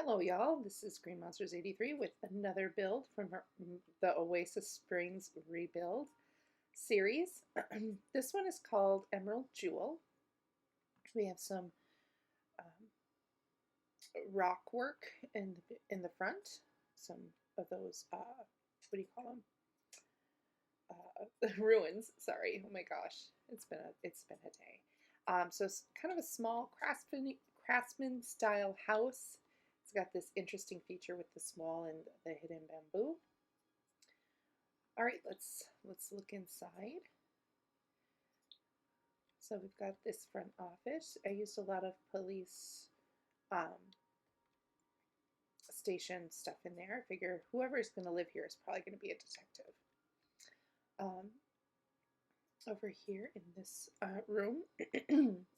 Hello y'all, this is Green Monsters 83 with another build from the Oasis Springs Rebuild series. This one is called Emerald Jewel. We have some rock work in the front, some of those, what do you call them? Ruins, sorry, oh my gosh, it's been a day. So it's kind of a small craftsman style house. It's got this interesting feature with this wall and the hidden bamboo. All right, let's look inside. So we've got this front office. I used a lot of police station stuff in there. I figure whoever is going to live here is probably going to be a detective. Over here in this room,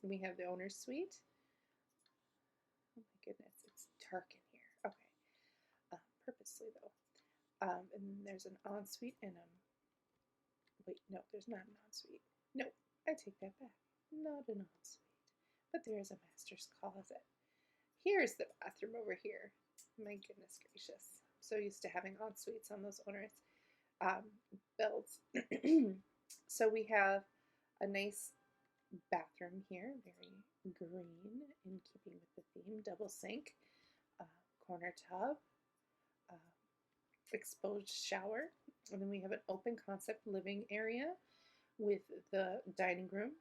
we have the owner's suite. Oh my goodness, it's dark in here. Okay, purposely though. And there's an ensuite and wait, no, there's not an ensuite. No, I take that back. Not an ensuite, but there is a master's closet. Here's the bathroom over here. My goodness gracious, I'm so used to having ensuites on those owners' builds. So we have a nice bathroom here, very green in keeping with the theme. Double sink, corner tub, exposed shower, and then we have an open concept living area with the dining room,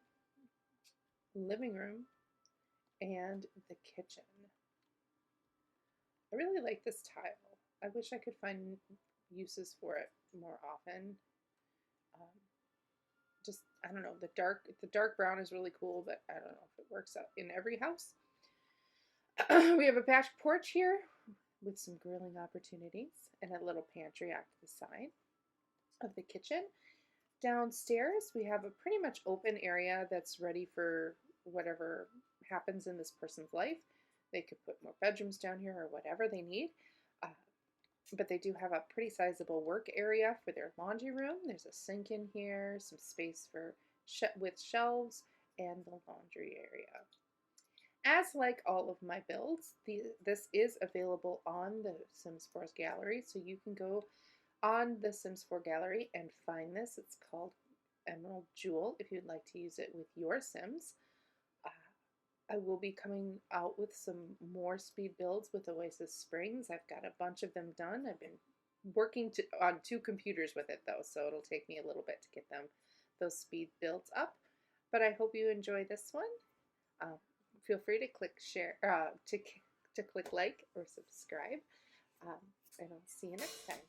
living room, and the kitchen. I really like this tile. I wish I could find uses for it more often. Just, I don't know, the dark brown is really cool, but I don't know if it works out in every house. We have a back porch here with some grilling opportunities and a little pantry off to the side of the kitchen. Downstairs, we have a pretty much open area that's ready for whatever happens in this person's life. They could put more bedrooms down here or whatever they need. But they do have a pretty sizable work area for their laundry room. There's a sink in here, some space for with shelves, and the laundry area. As like all of my builds, this is available on the Sims4's gallery, so you can go on the Sims4 gallery and find this. It's called Emerald Jewel if you'd like to use it with your Sims. I will be coming out with some more speed builds with Oasis Springs. I've got a bunch of them done. I've been working on 2 computers with it though, so it'll take me a little bit to get those speed builds up. But I hope you enjoy this one. Feel free to click share, to click like or subscribe, and I'll see you next time.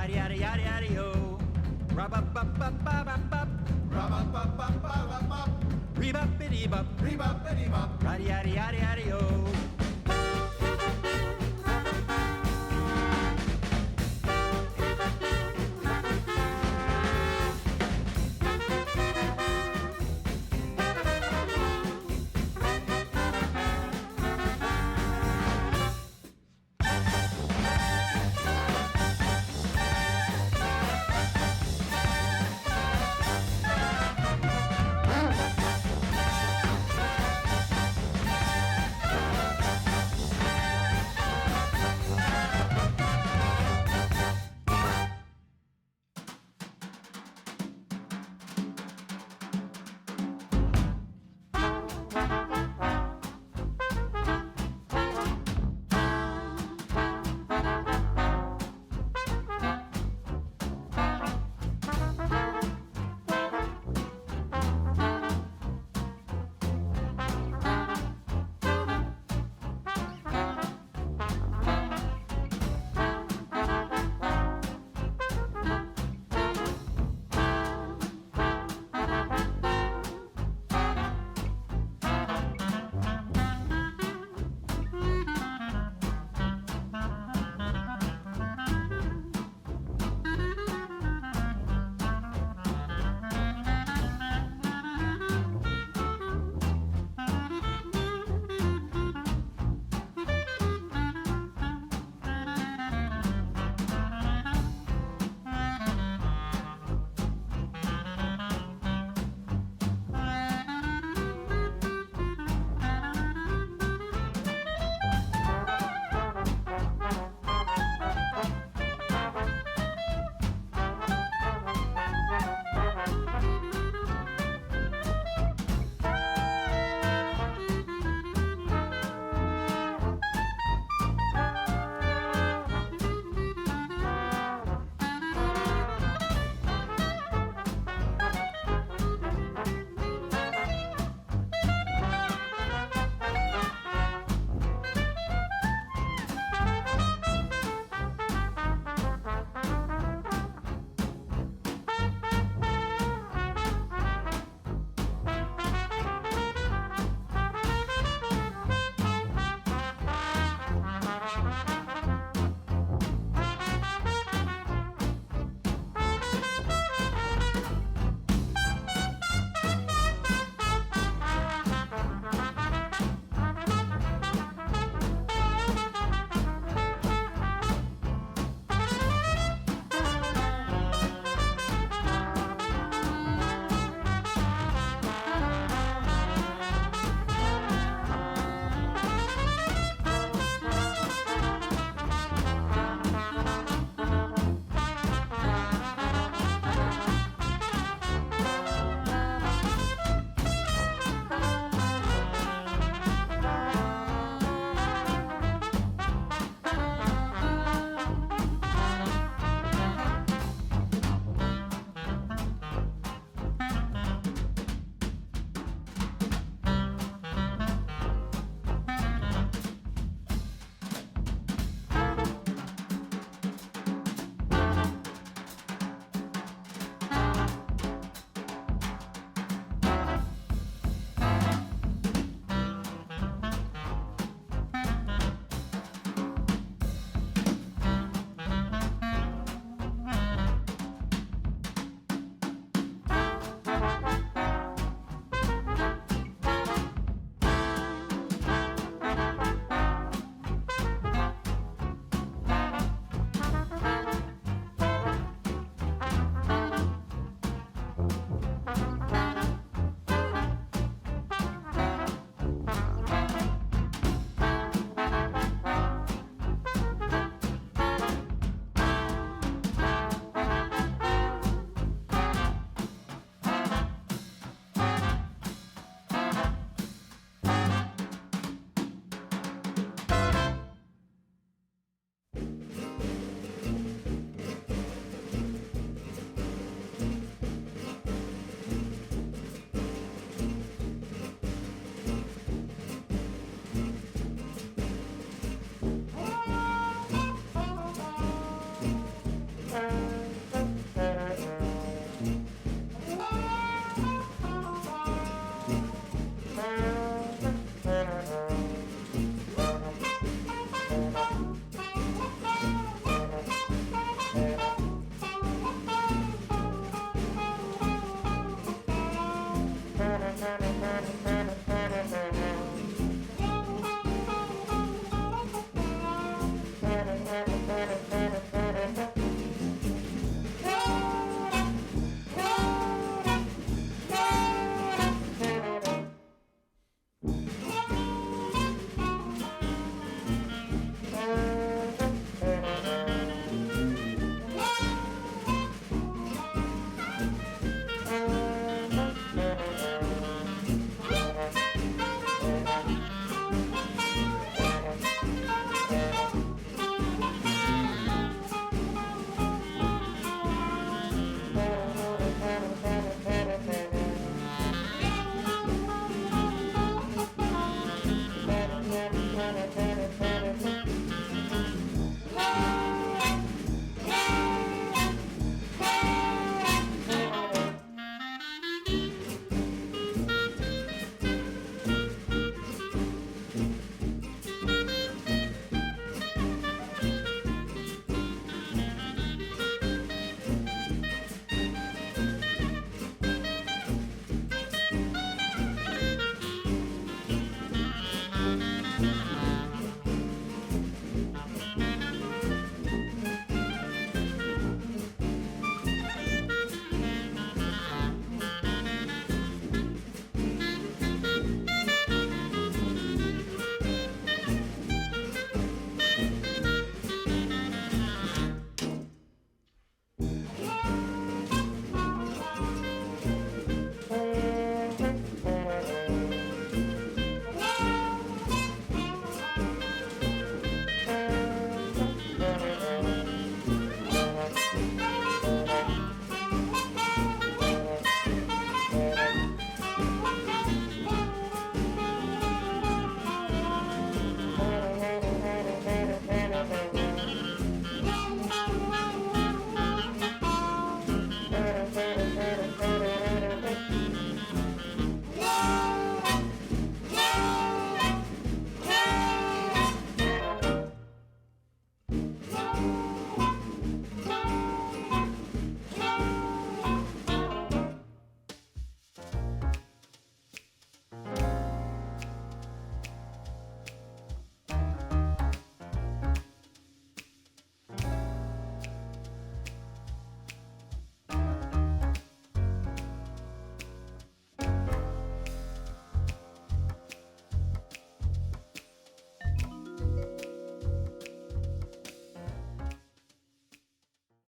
Righty yada yada yada yo. Rub up up up up up up. Rub up up up up up up. Reb up biddy bop. Reb up bitty bop. Righty yada yada yada yo.